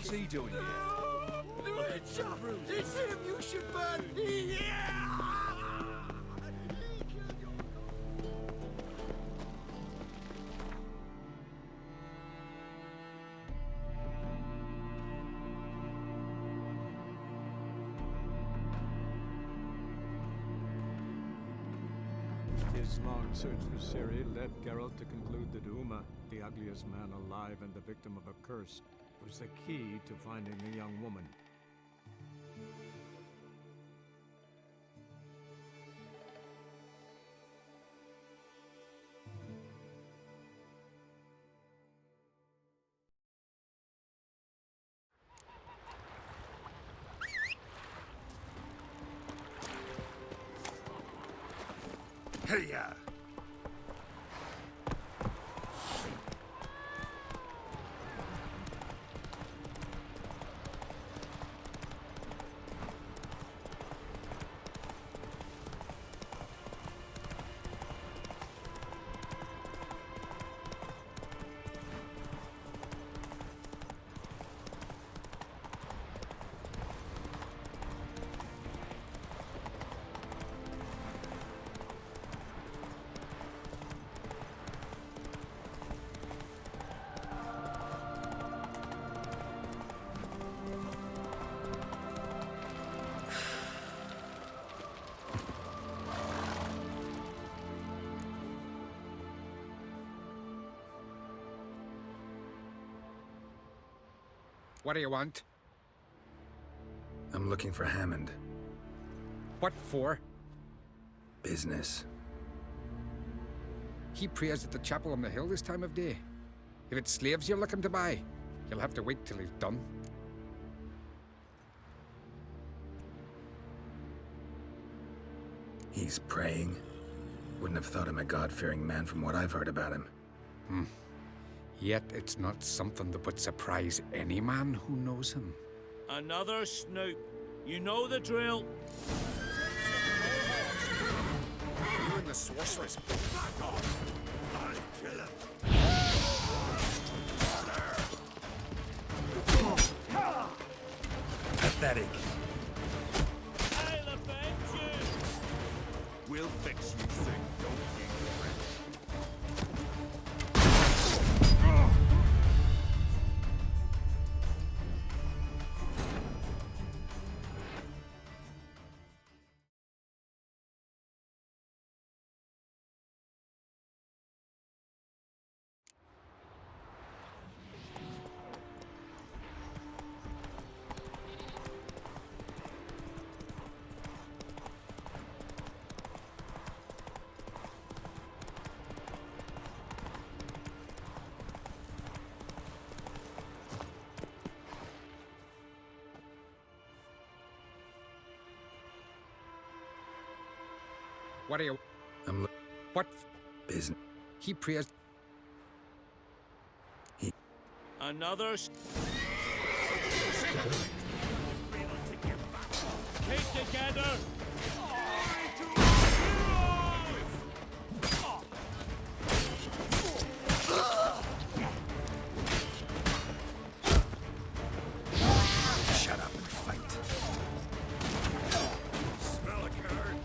What's he doing here? It's him you should burn! Yeah! His long search for Ciri led Geralt to conclude that Uma, the ugliest man alive and the victim of a curse, was the key to finding the young woman. Hey-ya! What do you want? I'm looking for Hammond. What for? Business. He prays at the chapel on the hill this time of day. If it's slaves you're looking to buy, you'll have to wait till he's done. He's praying. Wouldn't have thought him a God-fearing man from what I've heard about him. Yet it's not something that would surprise any man who knows him. Another snoop. You know the drill. You and the sorceress. Back off! I'll kill him! Pathetic. I'll avenge you. We'll fix you soon, don't you, friend? What do you... I'm What? business. He prays... Another Keep together. Shut up and fight. Smell a card?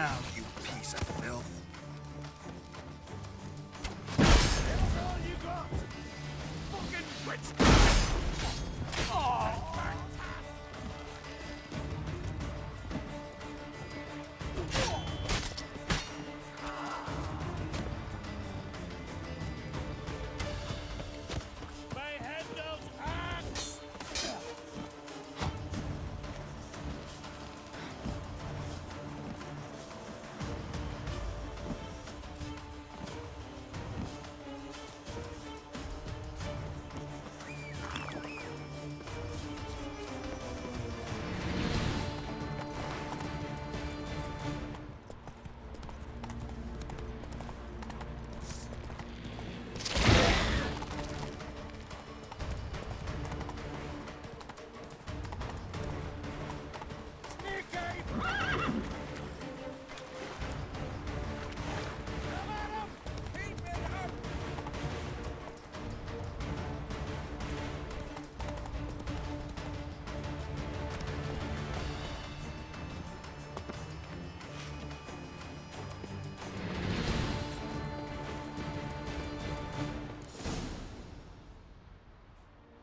down, you piece of filth. That's all you got! Fucking witchcraft! Oh! My head goes axe!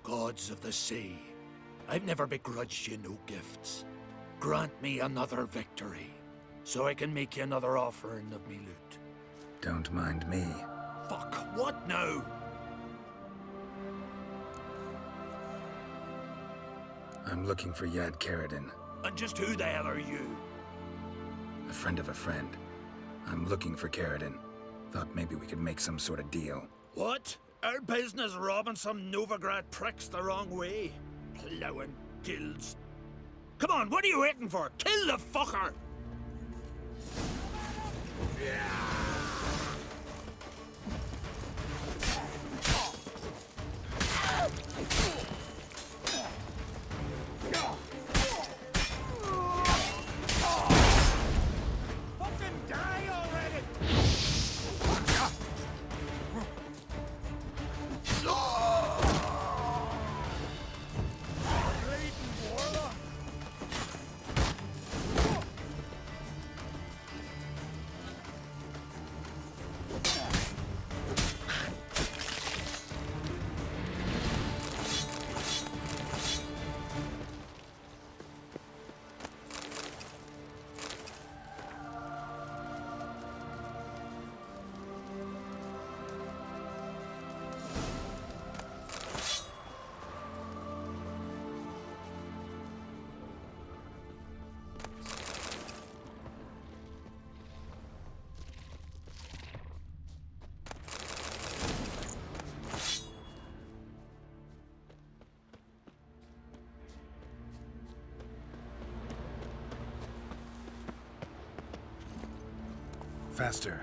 Gods of the sea, I've never begrudged you no gifts. Grant me another victory, so I can make you another offering of me loot. Don't mind me. Fuck, what now? I'm looking for Yad Karadin, And just who the hell are you? a friend of a friend. I'm looking for Karadin. Thought maybe we could make some sort of deal. What? Our business robbing some Novigrad pricks the wrong way? Plowing guilds. Come on, what are you waiting for? Kill the fucker! Fucking die already! Bleeding warlock! Faster.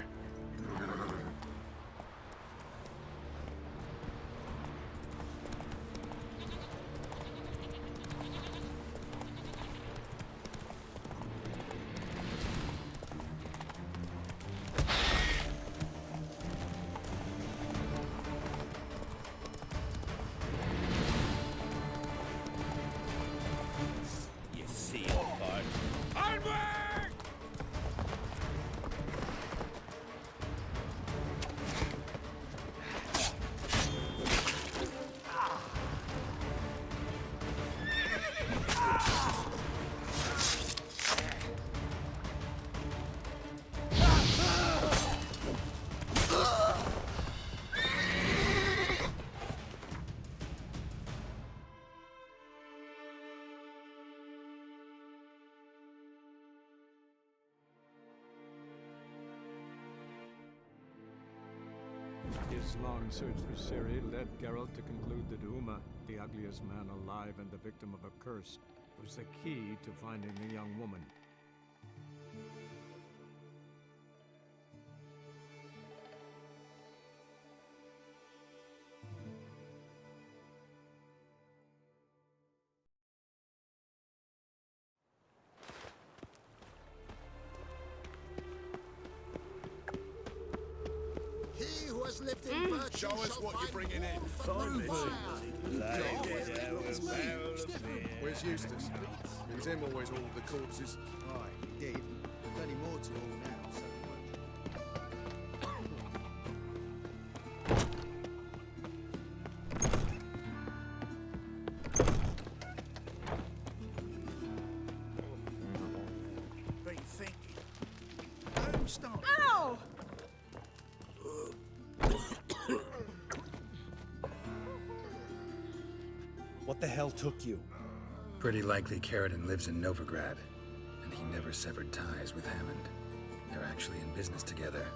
You see it, bud. Onward! His long search for Ciri led Geralt to conclude that Uma, the ugliest man alive and the victim of a curse, was the key to finding the young woman. He who has lived in virtue Show us shall what you're find bringing in. Where's Eustace? It was him always all the corpses. Aye, he did. Bloody mortal. stone. Ow! What the hell took you? Pretty likely Carradine lives in Novigrad, and he never severed ties with Hammond. They're actually in business together.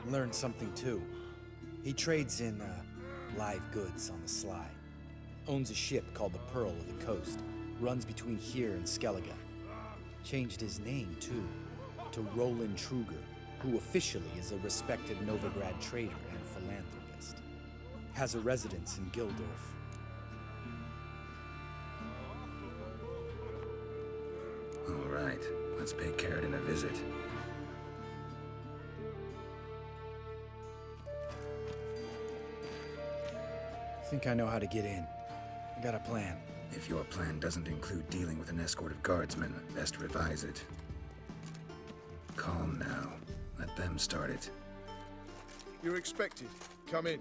Learned something too. He trades in, live goods on the sly. Owns a ship called the Pearl of the Coast. Runs between here and Skellige. Changed his name, too, to Roland Truger, who officially is a respected Novigrad trader and philanthropist. Has a residence in Gildorf. All right, let's pay Carradine a visit. Think I know how to get in. I got a plan. If your plan doesn't include dealing with an escort of guardsmen, best revise it. Calm now. Let them start it. You're expected. Come in.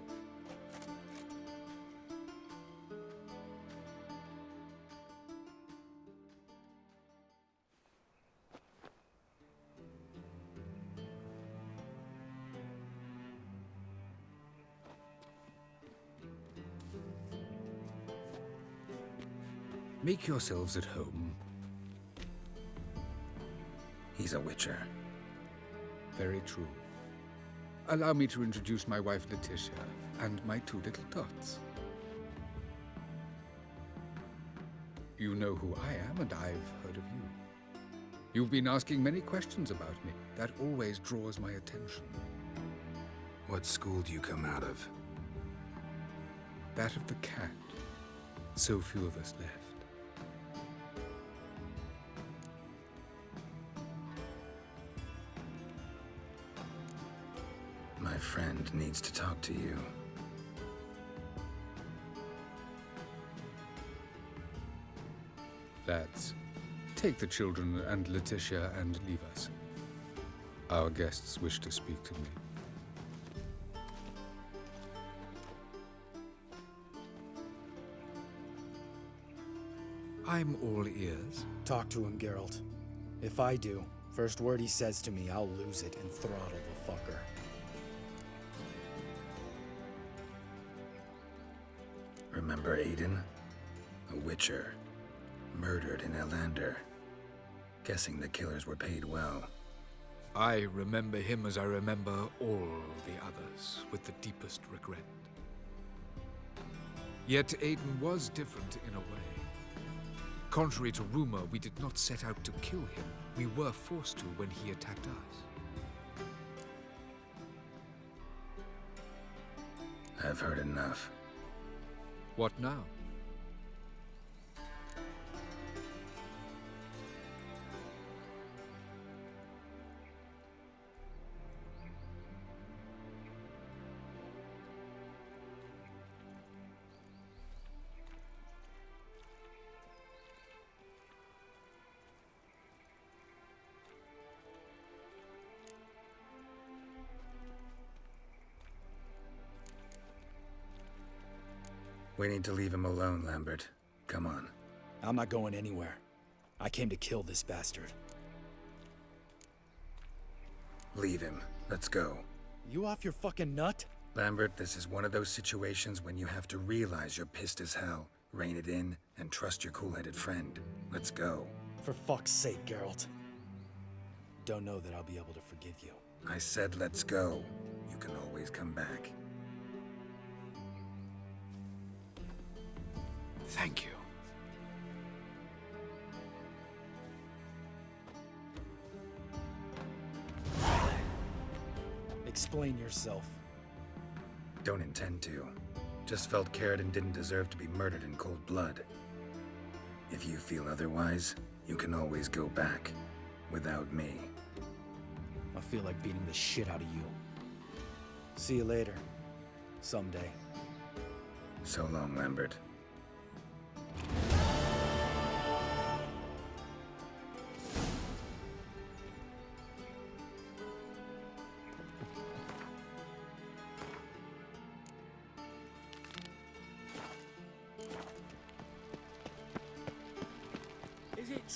Make yourselves at home. He's a witcher. Very true. Allow me to introduce my wife, Letitia, and my two little tots. You know who I am, and I've heard of you. You've been asking many questions about me. That always draws my attention. What school do you come out of? That of the cat. So few of us left. My friend needs to talk to you. Lads, take the children and Letitia and leave us. Our guests wish to speak to me. I'm all ears. Talk to him, Geralt. If I do, first word he says to me, I'll lose it and throttle the fucker. Remember Aiden? A witcher. Murdered in Elander. Guessing the killers were paid well. I remember him as I remember all the others, with the deepest regret. Yet Aiden was different in a way. Contrary to rumor, we did not set out to kill him. We were forced to when he attacked us. I've heard enough. What now? We need to leave him alone, Lambert. Come on. I'm not going anywhere. I came to kill this bastard. Leave him. Let's go. You off your fucking nut? Lambert, this is one of those situations when you have to realize you're pissed as hell, rein it in, and trust your cool-headed friend. Let's go. For fuck's sake, Geralt. Don't know that I'll be able to forgive you. I said let's go. You can always come back. Thank you. Explain yourself. Don't intend to. Just felt Carradine didn't deserve to be murdered in cold blood. If you feel otherwise, you can always go back. Without me. I feel like beating the shit out of you. See you later. Someday. So long, Lambert. Is it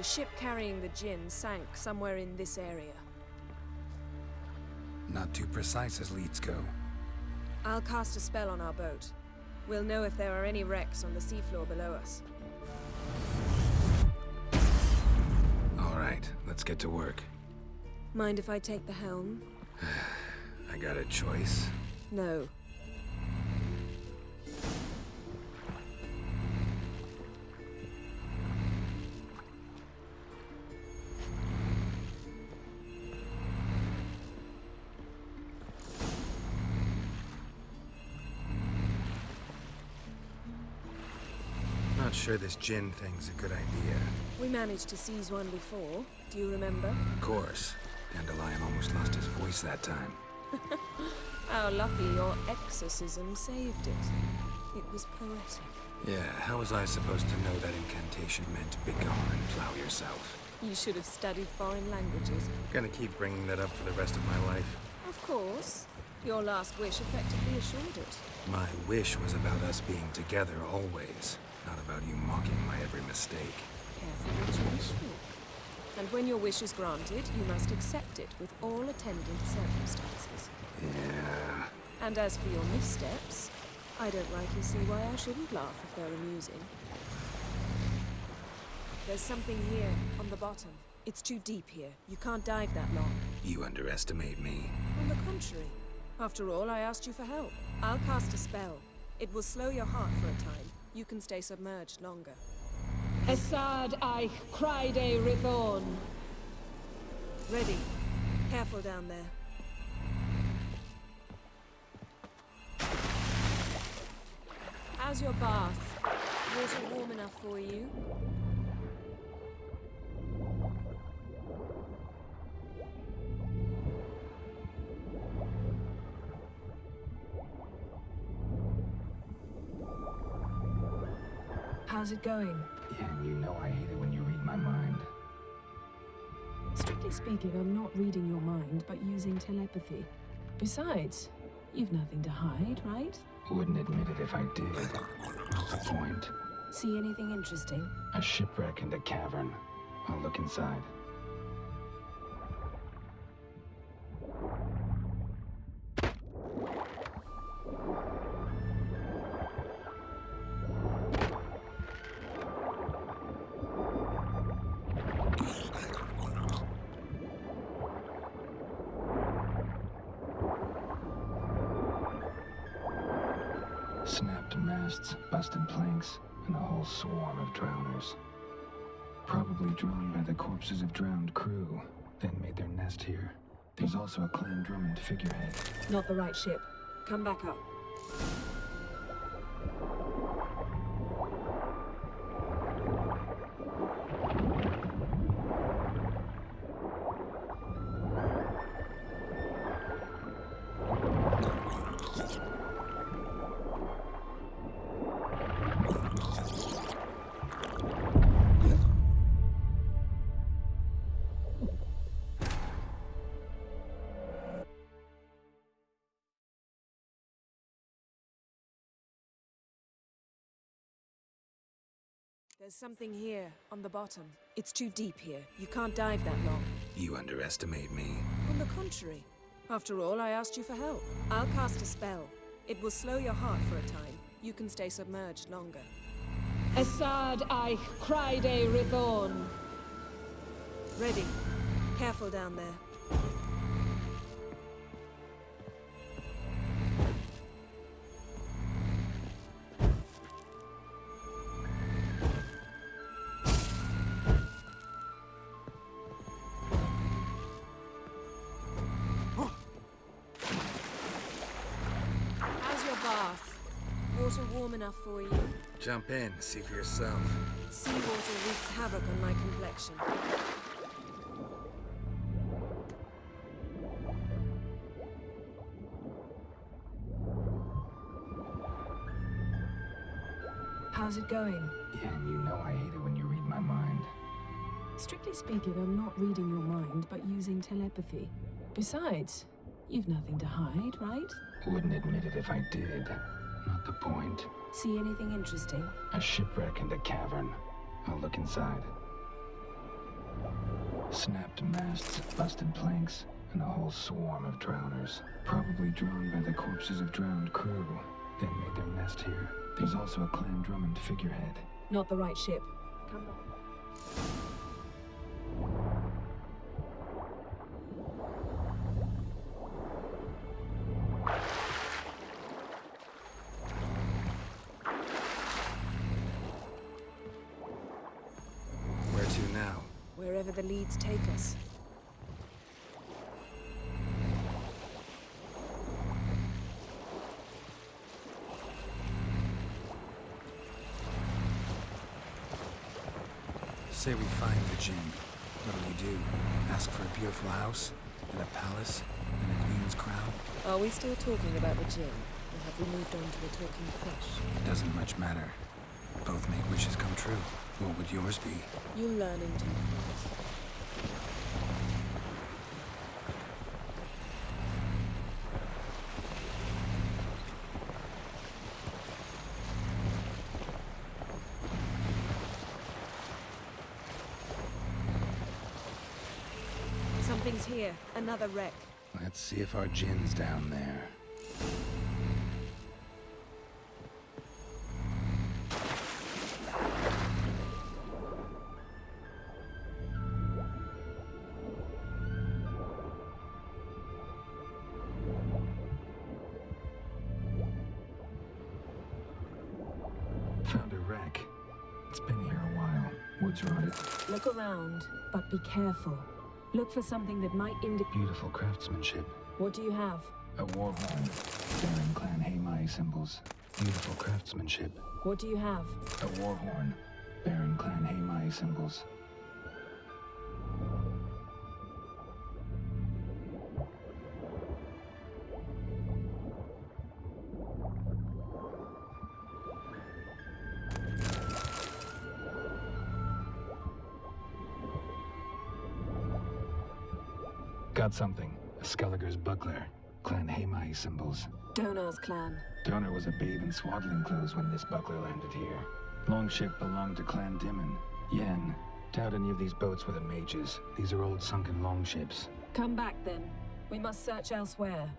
The ship carrying the Jinn sank somewhere in this area. Not too precise as leads go. I'll cast a spell on our boat. We'll know if there are any wrecks on the seafloor below us. All right, let's get to work. Mind if I take the helm? I got a choice. No. Not sure this Jinn thing's a good idea. We managed to seize one before. Do you remember? Of course. Dandelion almost lost his voice that time. How lucky your exorcism saved it. It was poetic. Yeah, how was I supposed to know that incantation meant begone and plow yourself? You should have studied foreign languages. Gonna keep bringing that up for the rest of my life. Of course. Your last wish effectively assured it. My wish was about us being together always, not about you mocking my every mistake. Careful what you wish for. And when your wish is granted, you must accept it with all attendant circumstances. Yeah. And as for your missteps, I don't rightly see why I shouldn't laugh if they're amusing. There's something here, on the bottom. It's too deep here. You can't dive that long. You underestimate me. On the contrary. After all, I asked you for help. I'll cast a spell. It will slow your heart for a time. You can stay submerged longer. Esad I Cride Rithorn. Ready. Careful down there. How's your bath? Water warm enough for you? How's it going? Yeah, and you know I hate it when you read my mind. Strictly speaking, I'm not reading your mind, but using telepathy. Besides, you've nothing to hide, right? Wouldn't admit it if I did. What's the point? See anything interesting? A shipwreck and a cavern. I'll look inside. Snapped masts, busted planks, and a whole swarm of drowners. Probably drawn by the corpses of drowned crew, then made their nest here. There's also a Clan Drummond figurehead. Not the right ship. Come back up. There's something here, on the bottom. It's too deep here. You can't dive that long. You underestimate me. On the contrary. After all, I asked you for help. I'll cast a spell. It will slow your heart for a time. You can stay submerged longer. Esad I Cride Rithorn. Ready. Careful down there. Water warm enough for you? Jump in, see for yourself. Seawater wreaks havoc on my complexion. How's it going? Yeah, and you know I hate it when you read my mind. Strictly speaking, I'm not reading your mind, but using telepathy. Besides, you've nothing to hide, right? Wouldn't admit it if I did. Not the point. See anything interesting? A shipwreck and a cavern. I'll look inside. Snapped masts, busted planks, and a whole swarm of drowners. Probably drawn by the corpses of drowned crew, then made their nest here. There's also a Clan Drummond figurehead. Not the right ship. Come back. Where to now? Wherever the leads take us. Say we find the Jinn. What do? Ask for a beautiful house, and a palace, and a queen's crown? Are we still talking about the Jinn? Or have we moved on to the talking fish? It doesn't much matter. Both make wishes come true. What would yours be? You'll learn in due course. Something's here. Another wreck. Let's see if our Jinn's down there. Found a wreck. It's been here a while. Wood's rotted. Look around, but be careful. Look for something that might indicate... Beautiful craftsmanship. What do you have? A war horn, bearing Clan Haimai symbols. Beautiful craftsmanship. What do you have? A war horn, bearing Clan Haimai symbols. Got something. A Skelliger's buckler. Clan Haimai symbols. Donar's clan. Donar was a babe in swaddling clothes when this buckler landed here. Longship belonged to Clan Dimon. Yen. Doubt any of these boats were the mages. These are old sunken longships. Come back then. We must search elsewhere.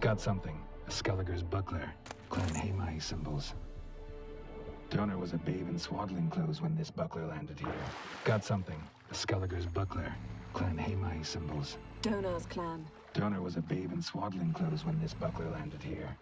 Got something. A Skelliger's buckler. Clan Haimai symbols. Donar was a babe in swaddling clothes when this buckler landed here. Got something. A Skelliger's buckler. Clan Haimai symbols. Donar's clan. Donar was a babe in swaddling clothes when this buckler landed here.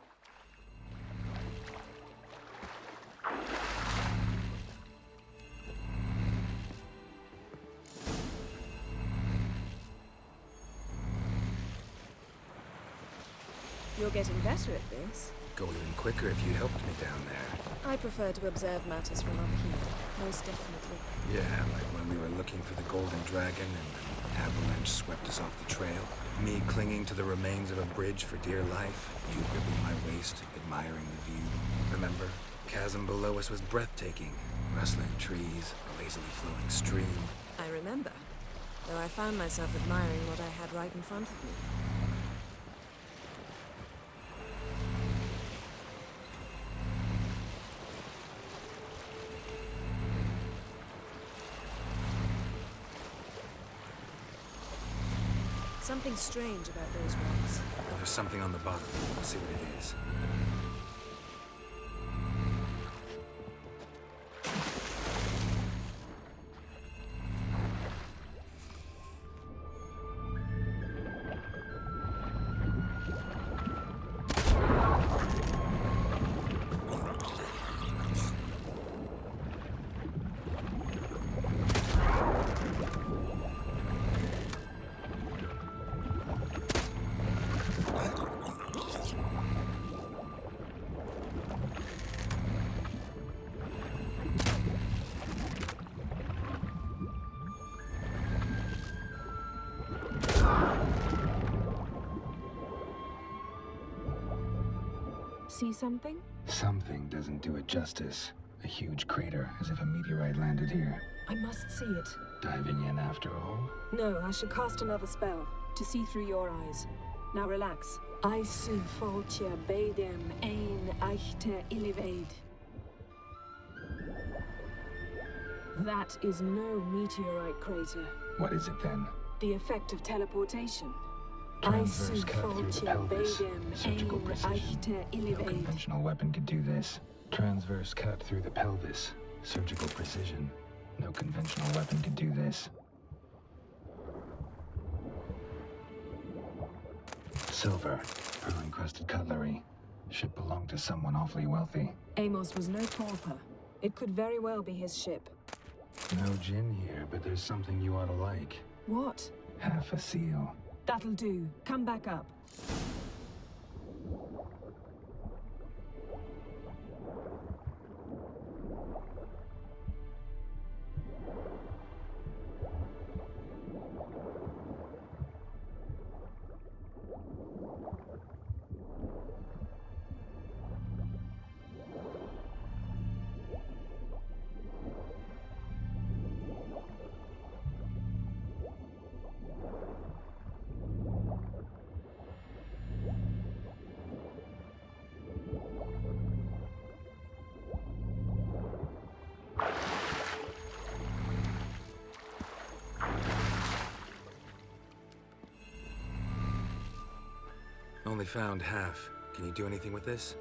You're getting better at this. Go even quicker if you helped me down there. I prefer to observe matters from up here, most definitely. Yeah, like when we were looking for the Golden Dragon and an avalanche swept us off the trail. Me clinging to the remains of a bridge for dear life. You gripping my waist, admiring the view. Remember? Chasm below us was breathtaking. Rustling trees, a lazily flowing stream. I remember, though I found myself admiring what I had right in front of me. Something strange about those rocks. There's something on the bottom. Let's see what it is. See something? Something doesn't do it justice. A huge crater, as if a meteorite landed here. I must see it. Diving in after all? No, I should cast another spell, to see through your eyes. Now relax. I sug foltje bedem ein echte illevade. That is no meteorite crater. What is it then? The effect of teleportation. Transverse cut through the pelvis. Surgical precision. No conventional weapon could do this. Transverse cut through the pelvis. Surgical precision. No conventional weapon could do this. Silver. Pearl-encrusted cutlery. Ship belonged to someone awfully wealthy. Amos was no pauper. It could very well be his ship. No gin here, but there's something you ought to like. What? Half a seal. That'll do. Come back up. Only found half. Can you do anything with this?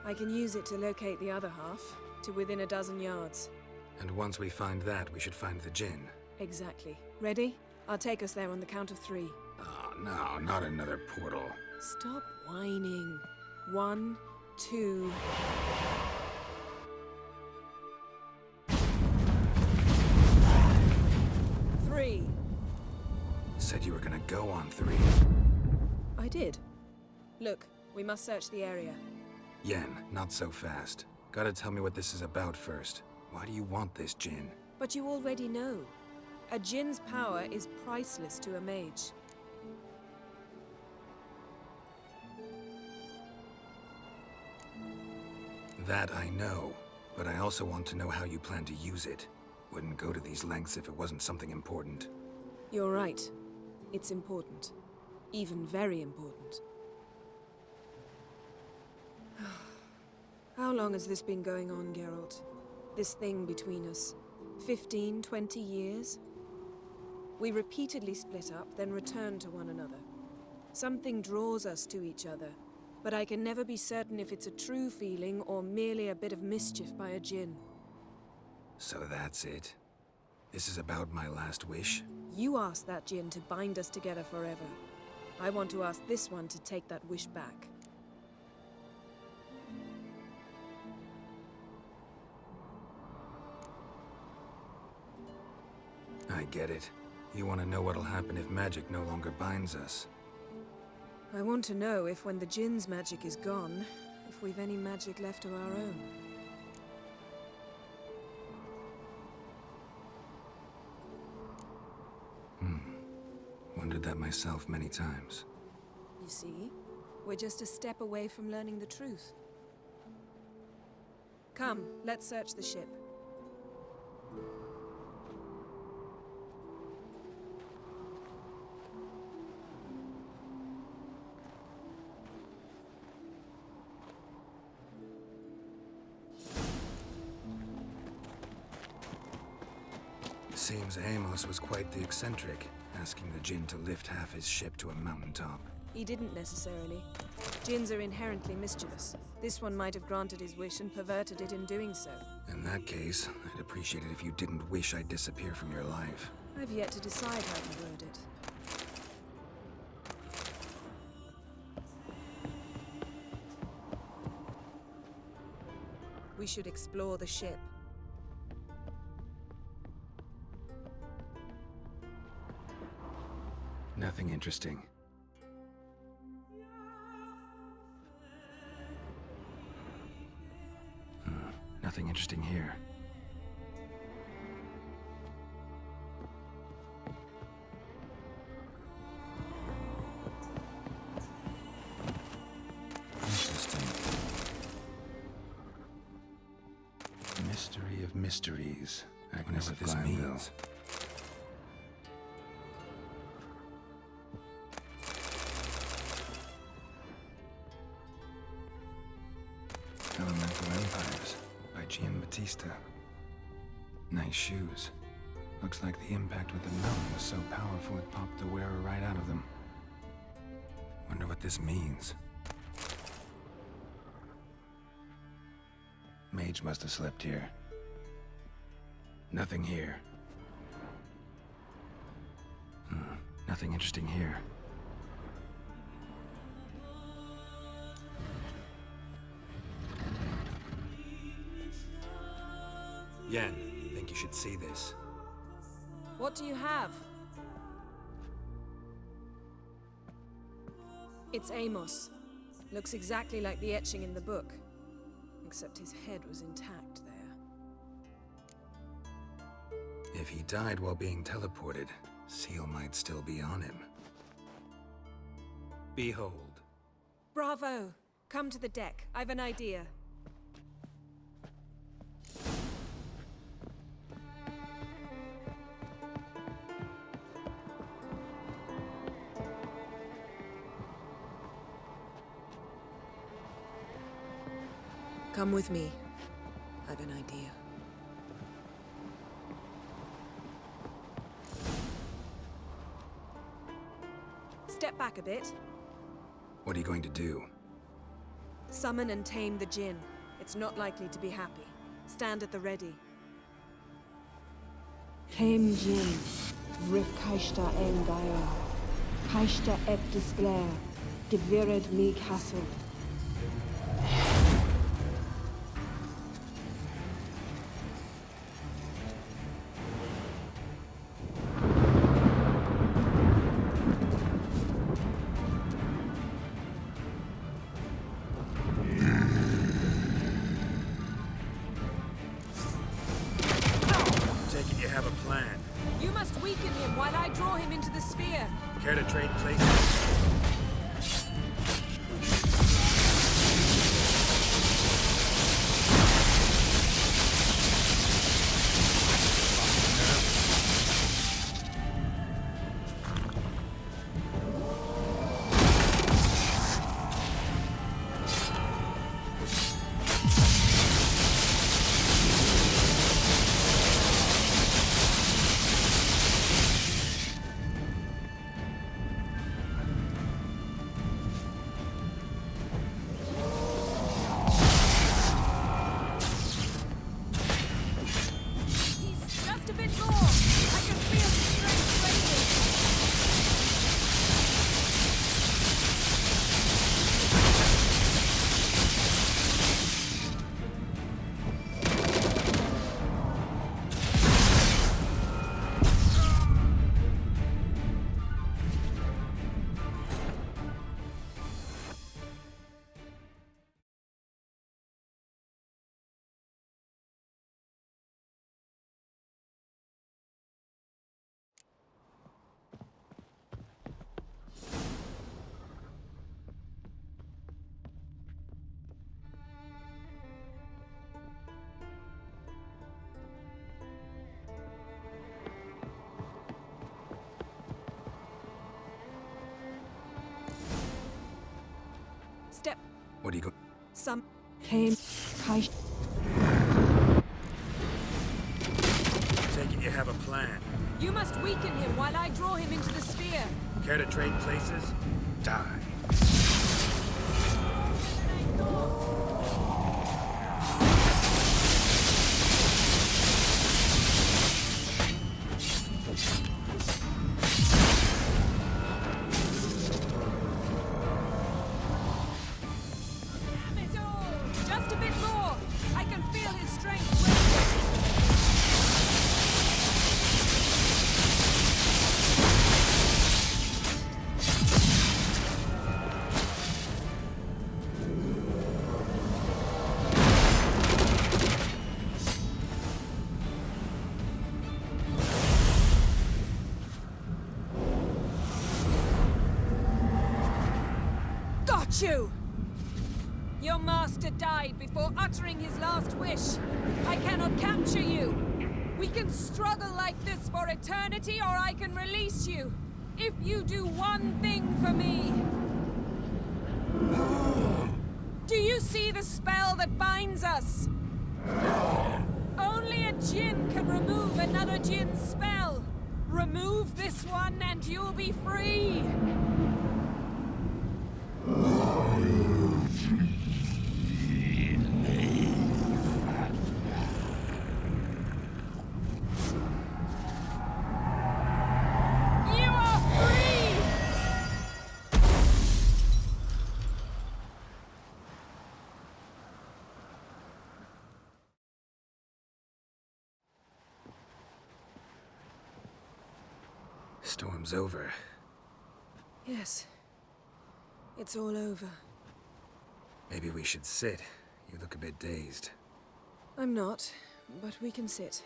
I can use it to locate the other half, to within a dozen yards. And once we find that, we should find the gin. Exactly. Ready? I'll take us there on the count of 3. Oh, no, not another portal. Stop whining. 1, 2... Three. Said you were gonna go on 3. I did. Look, we must search the area. Yen, not so fast. Gotta tell me what this is about first. Why do you want this gin? But you already know. A djinn's power is priceless to a mage. That I know, but I also want to know how you plan to use it. Wouldn't go to these lengths if it wasn't something important. You're right. It's important. Even very important. How long has this been going on, Geralt? This thing between us? 15, 20 years? We repeatedly split up, then return to one another. Something draws us to each other, but I can never be certain if it's a true feeling or merely a bit of mischief by a djinn. So that's it? This is about my last wish? You asked that djinn to bind us together forever. I want to ask this one to take that wish back. I get it. You want to know what'll happen if magic no longer binds us. I want to know if when the djinn's magic is gone, if we've any magic left of our own. Wondered that myself many times. You see? We're just a step away from learning the truth. Come, let's search the ship. Seems Amos was quite the eccentric, asking the djinn to lift half his ship to a mountaintop. He didn't necessarily. Djinns are inherently mischievous. This one might have granted his wish and perverted it in doing so. In that case, I'd appreciate it if you didn't wish I'd disappear from your life. I've yet to decide how to word it. We should explore the ship. Nothing interesting. Nothing interesting here. Interesting. Mystery of mysteries. Agnes of Glanville. Batista. Nice shoes. Looks like the impact with the mountain was so powerful it popped the wearer right out of them. Wonder what this means. Mage must have slept here. Nothing here. Nothing interesting here. Yen, think you should see this. What do you have? It's Amos. Looks exactly like the etching in the book. Except his head was intact there. If he died while being teleported, Seal might still be on him. Behold. Bravo! Come to the deck. I've an idea. Come with me. I've an idea. Step back a bit. What are you going to do? Summon and tame the Jinn. It's not likely to be happy. Stand at the ready. Tame Jinn. Rif Kaishta Engaya. Kaishta et Disglair. Devired me castle. You must weaken him while I draw him into the sphere. Care to trade places? Step. What are you going? Some. Tame Kaish. Take it you have a plan. You must weaken him while I draw him into the sphere. Care to trade places? Die. You! Your master died before uttering his last wish. I cannot capture you. We can struggle like this for eternity, or I can release you. If you do one thing for me. Do you see the spell that binds us? Only a djinn can remove another djinn's spell. Remove this one and you'll be free. You are free! Storm's over. Yes. It's all over. Maybe we should sit. You look a bit dazed. I'm not, but we can sit.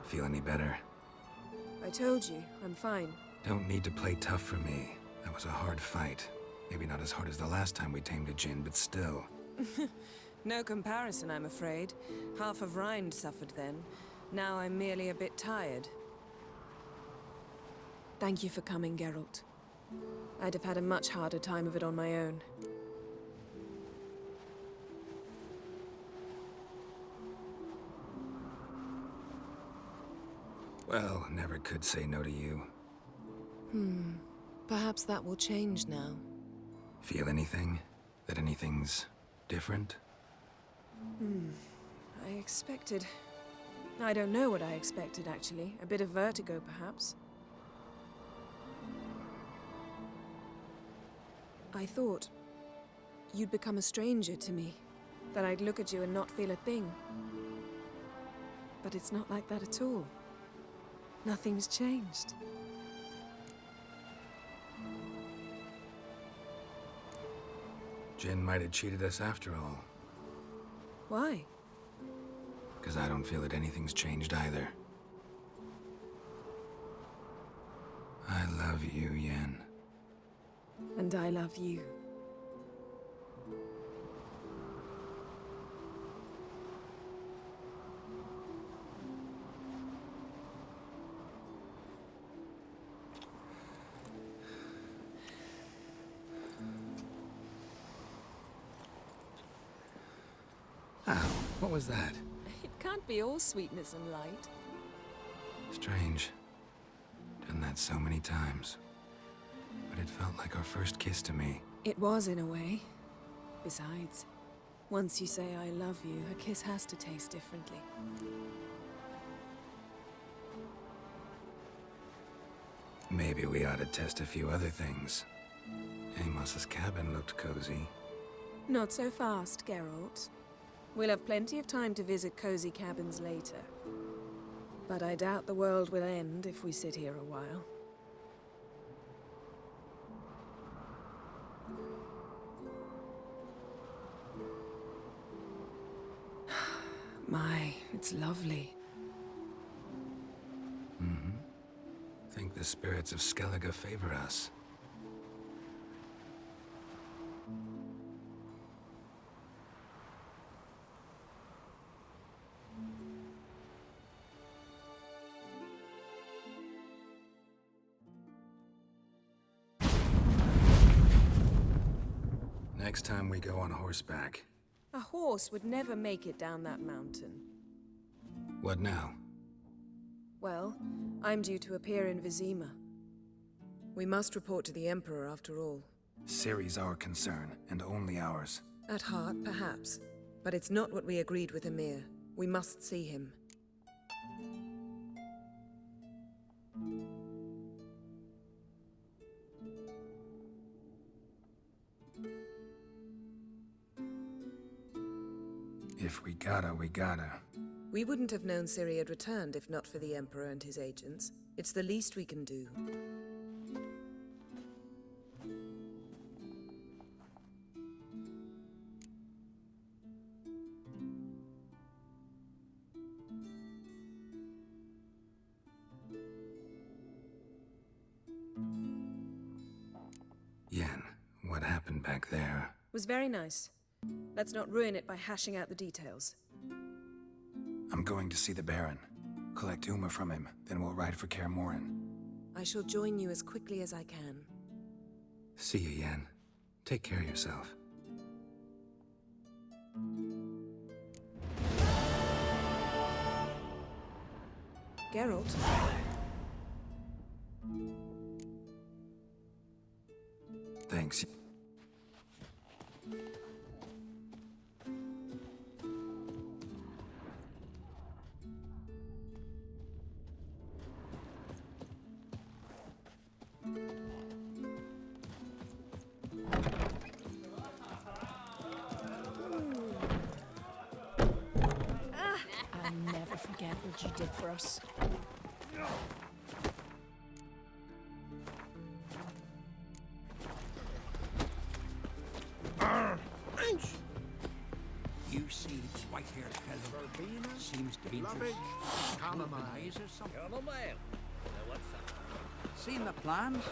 Feel any better? I told you, I'm fine. Don't need to play tough for me. That was a hard fight. Maybe not as hard as the last time we tamed a djinn, but still. No comparison, I'm afraid. Half of Rind suffered then. Now I'm merely a bit tired. Thank you for coming, Geralt. I'd have had a much harder time of it on my own. Well, never could say no to you. Perhaps that will change now. Feel anything? That anything's different? I expected... I don't know what I expected, actually. A bit of vertigo, perhaps. I thought you'd become a stranger to me. That I'd look at you and not feel a thing. But it's not like that at all. Nothing's changed. Jinn might have cheated us after all. Why? Because I don't feel that anything's changed either. I love you, Yen. And I love you. Ow, what was that? It can't be all sweetness and light. Strange. Done that so many times. But it felt like our first kiss to me. It was, in a way. Besides, once you say I love you, a kiss has to taste differently. Maybe we ought to test a few other things. Amos's cabin looked cozy. Not so fast, Geralt. We'll have plenty of time to visit cozy cabins later. But I doubt the world will end if we sit here a while. My, it's lovely. Think the spirits of Skellige favor us. Next time we go on horseback. A horse would never make it down that mountain. What now? Well, I'm due to appear in Vizima. We must report to the Emperor after all. Ciri's our concern, and only ours. At heart, perhaps. But it's not what we agreed with Emir. We must see him. If we gotta, we gotta. We wouldn't have known Ciri had returned if not for the Emperor and his agents. It's the least we can do. Yen, what happened back there? Was very nice. Let's not ruin it by hashing out the details. I'm going to see the Baron. Collect Uma from him, then we'll ride for Kaer Morhen. I shall join you as quickly as I can. See you, Yen. Take care of yourself. Geralt? Thanks. I'll never forget what you did for us. You see this white-haired fellow seems to be interested. Chamomile. Chamomile. What's that? Seen the plans?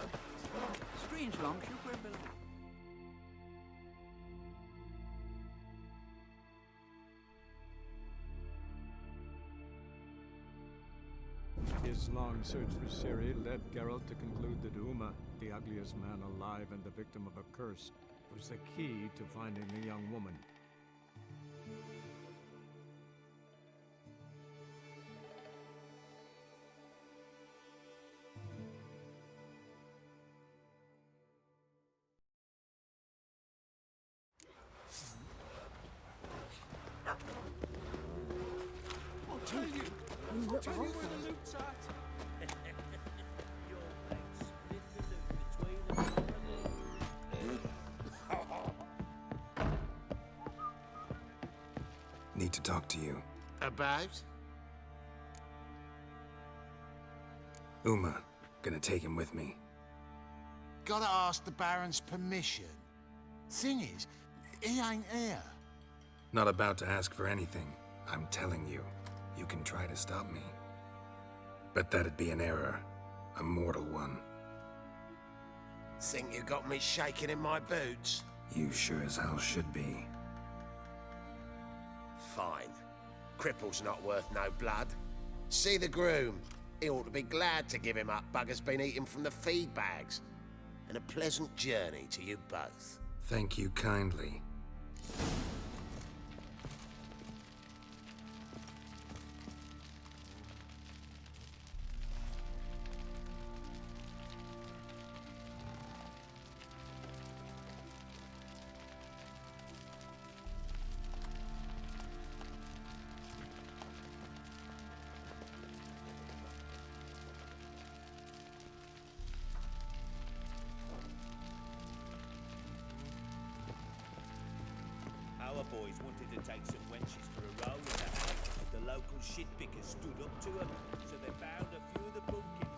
Strange longship we're building. His long search for Ciri led Geralt to conclude that Uma, the ugliest man alive and the victim of a curse, was the key to finding the young woman. I'll tell you. I'll tell you where the loot's at. Need to talk to you. About? Uma. Gonna take him with me. Gotta ask the Baron's permission. Thing is, he ain't here. Not about to ask for anything. I'm telling you. You can try to stop me. But that'd be an error. A mortal one. Think you got me shaking in my boots? You sure as hell should be. Fine. Cripple's not worth no blood. See the groom. He ought to be glad to give him up. Bugger's been eating from the feed bags. And a pleasant journey to you both. Thank you kindly. Our boys wanted to take some wenches for a roll in the hay, but the local shitpickers stood up to them, so they found a few of the pumpkins.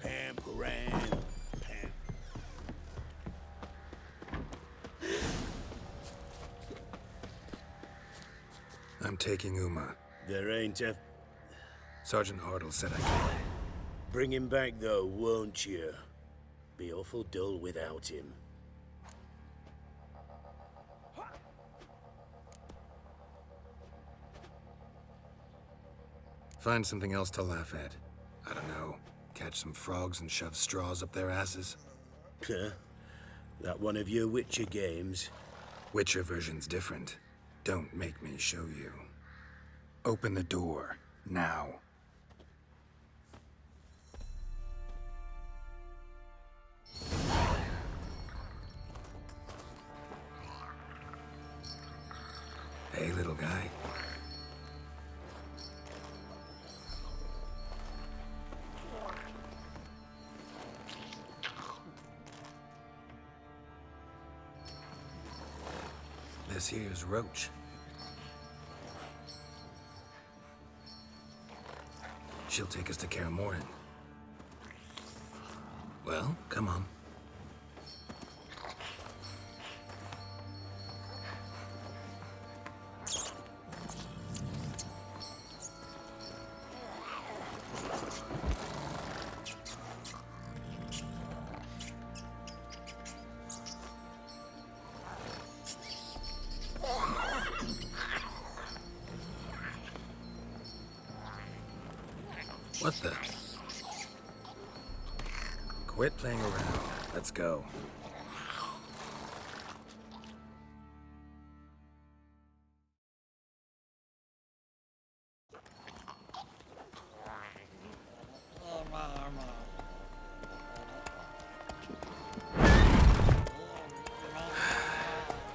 Pam, Paran, Pam. I'm taking Uma. There ain't a... Sergeant Hartle said I could. Bring him back, though, won't you? Be awful dull without him. Find something else to laugh at. I don't know. Catch some frogs and shove straws up their asses. Huh? That one of your Witcher games? Witcher version's different. Don't make me show you. Open the door. Now. Hey, little guy. This here's Roach. She'll take us to Kaer Morhen. Well, come on. What the? Quit playing around. Let's go.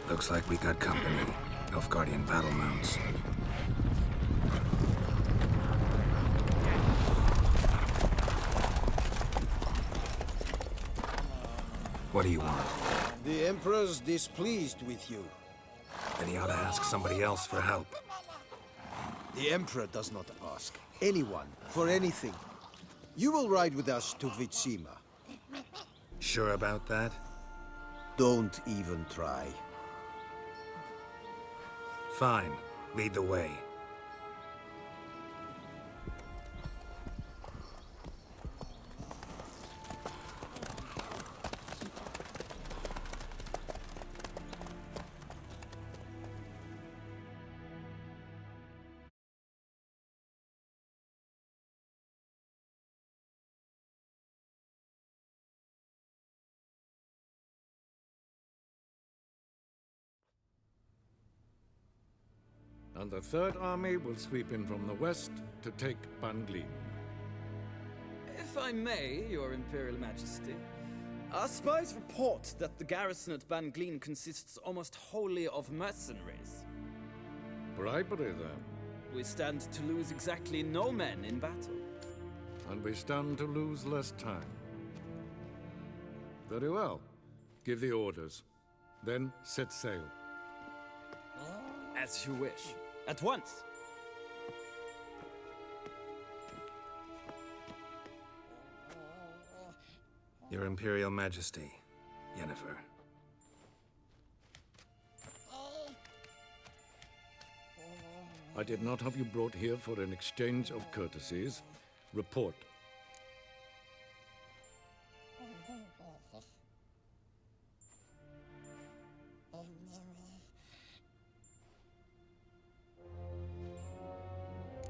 Looks like we got company. Nilfgaardian battle mounts. What do you want? The Emperor's displeased with you. Then he ought to ask somebody else for help. The Emperor does not ask anyone for anything. You will ride with us to Vitsima. Sure about that? Don't even try. Fine. Lead the way. And the Third Army will sweep in from the west to take Banglin. If I may, Your Imperial Majesty, our spies report that the garrison at Banglin consists almost wholly of mercenaries. Bribery, then. We stand to lose exactly no men in battle. And we stand to lose less time. Very well. Give the orders. Then set sail. As you wish. At once! Your Imperial Majesty, Yennefer. I did not have you brought here for an exchange of courtesies. Report.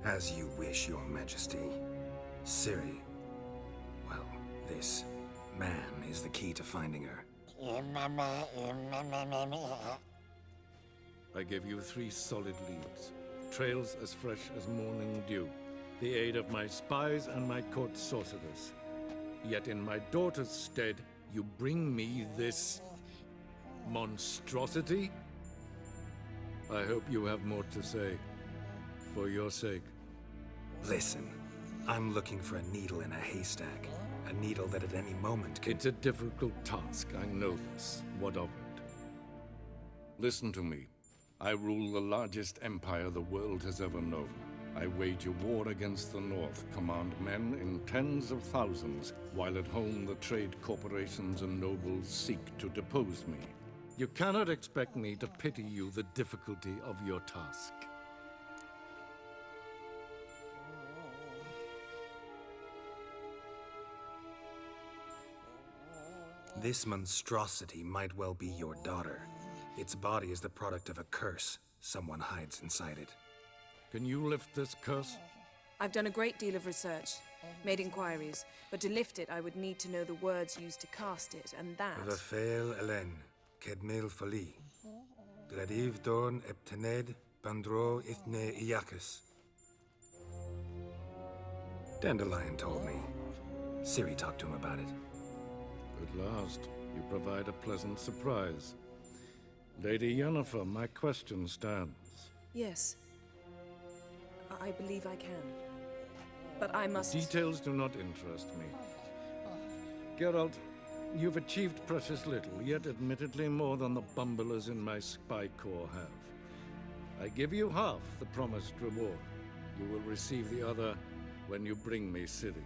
As you wish, Your Majesty. Ciri. Well, this man is the key to finding her. I gave you 3 solid leads. Trails as fresh as morning dew. The aid of my spies and my court sorcerers. Yet in my daughter's stead, you bring me this monstrosity? I hope you have more to say. For your sake. Listen, I'm looking for a needle in a haystack. A needle that at any moment can... It's a difficult task, I know this. What of it? Listen to me. I rule the largest empire the world has ever known. I wage a war against the North, command men in tens of thousands, while at home the trade corporations and nobles seek to depose me. You cannot expect me to pity you the difficulty of your task. This monstrosity might well be your daughter. Its body is the product of a curse. Someone hides inside it. Can you lift this curse? I've done a great deal of research, made inquiries, but to lift it I would need to know the words used to cast it, and that... Vafael Elen, Kedmil Fali. Gladiv Dorn Eptened, Bandro Ithne Iacus. Dandelion told me. Ciri talked to him about it. At last, you provide a pleasant surprise. Lady Yennefer, my question stands. Yes. I believe I can. But I must... Details do not interest me. Geralt, you've achieved precious little, yet admittedly more than the bumblers in my spy corps have. I give you half the promised reward. You will receive the other when you bring me Ciri.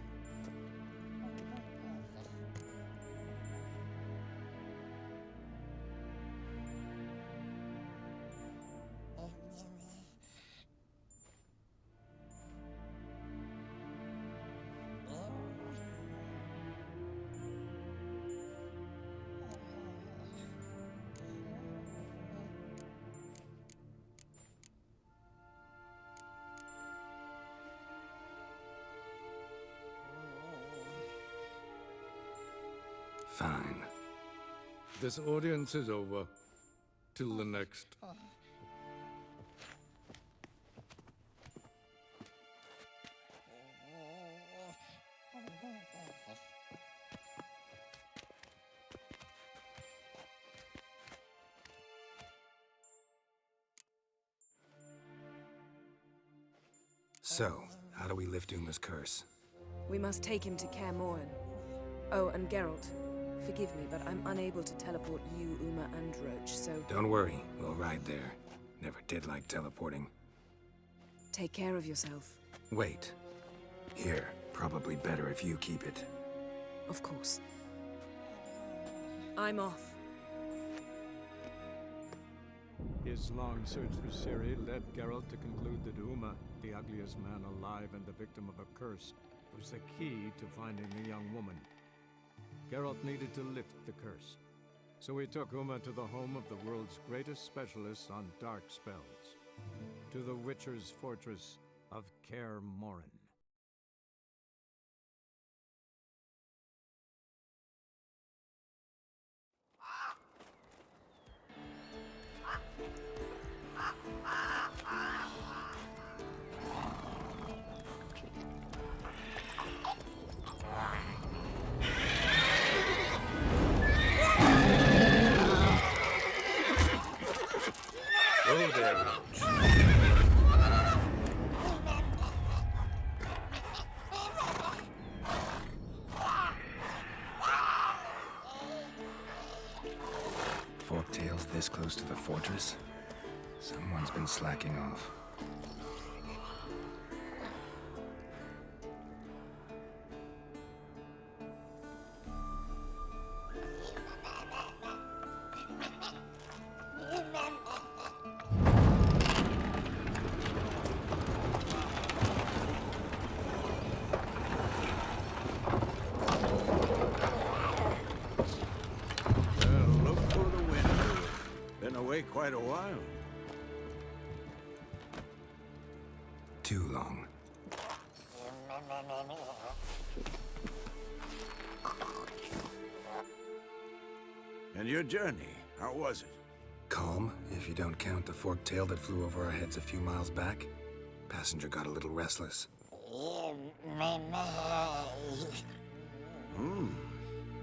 Fine. This audience is over. Till the next. So, how do we lift Uma's curse? We must take him to Kaer Morhen. Oh, and Geralt, forgive me, but I'm unable to teleport you, Uma, and Roach, so... Don't worry, we'll ride there. Never did like teleporting. Take care of yourself. Wait. Here, probably better if you keep it. Of course. I'm off. His long search for Ciri led Geralt to conclude that Uma, the ugliest man alive and the victim of a curse, was the key to finding the young woman. Geralt needed to lift the curse, so he took Uma to the home of the world's greatest specialist on dark spells, to the Witcher's fortress of Kaer Morhen. Oh there, Roach. Forktails this close to the fortress? Someone's been slacking off. Quite a while. Too long. And your journey, how was it? Calm, if you don't count the forktail that flew over our heads a few miles back. Passenger got a little restless.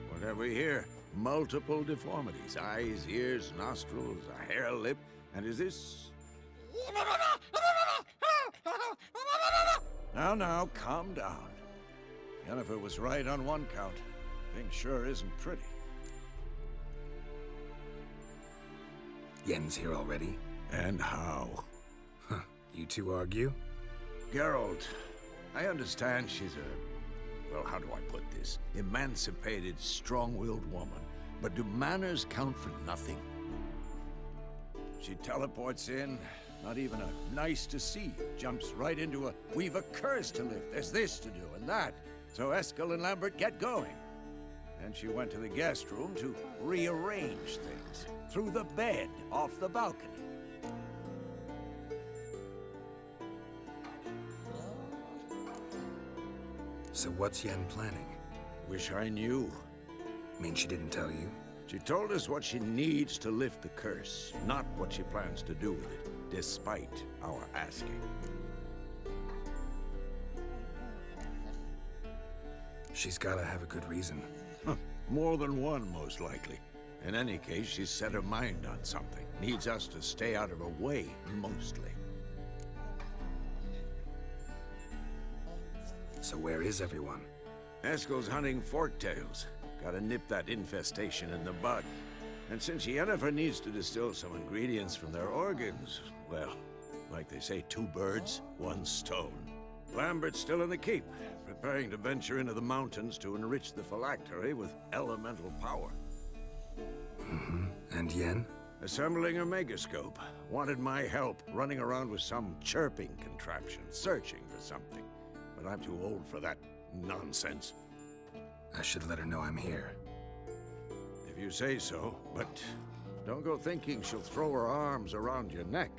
What have we here? Multiple deformities. Eyes, ears, nostrils, a hair lip. And is this... Now, calm down. Yennefer was right on one count. Thing sure isn't pretty. Yen's here already? And how? Huh. You two argue? Geralt, I understand she's a... well, how do I put this? Emancipated, strong-willed woman. But do manners count for nothing? She teleports in, not even a nice to see you, jumps right into a, we've a curse to lift, there's this to do and that. So Eskel and Lambert get going. And she went to the guest room to rearrange things. Through the bed, off the balcony. So what's Yen planning? Wish I knew. Mean she didn't tell you? She told us what she needs to lift the curse, not what she plans to do with it, despite our asking. She's gotta have a good reason. More than one, most likely. In any case, she's set her mind on something. Needs us to stay out of her way, mostly. So where is everyone? Eskel's hunting forktails. Gotta nip that infestation in the bud. And since Yennefer needs to distill some ingredients from their organs, well, like they say, 2 birds, 1 stone. Lambert's still in the keep, preparing to venture into the mountains to enrich the phylactery with elemental power. And Yen? Assembling a megascope. Wanted my help running around with some chirping contraption, searching for something. But I'm too old for that nonsense. I should let her know I'm here. If you say so, but don't go thinking she'll throw her arms around your neck.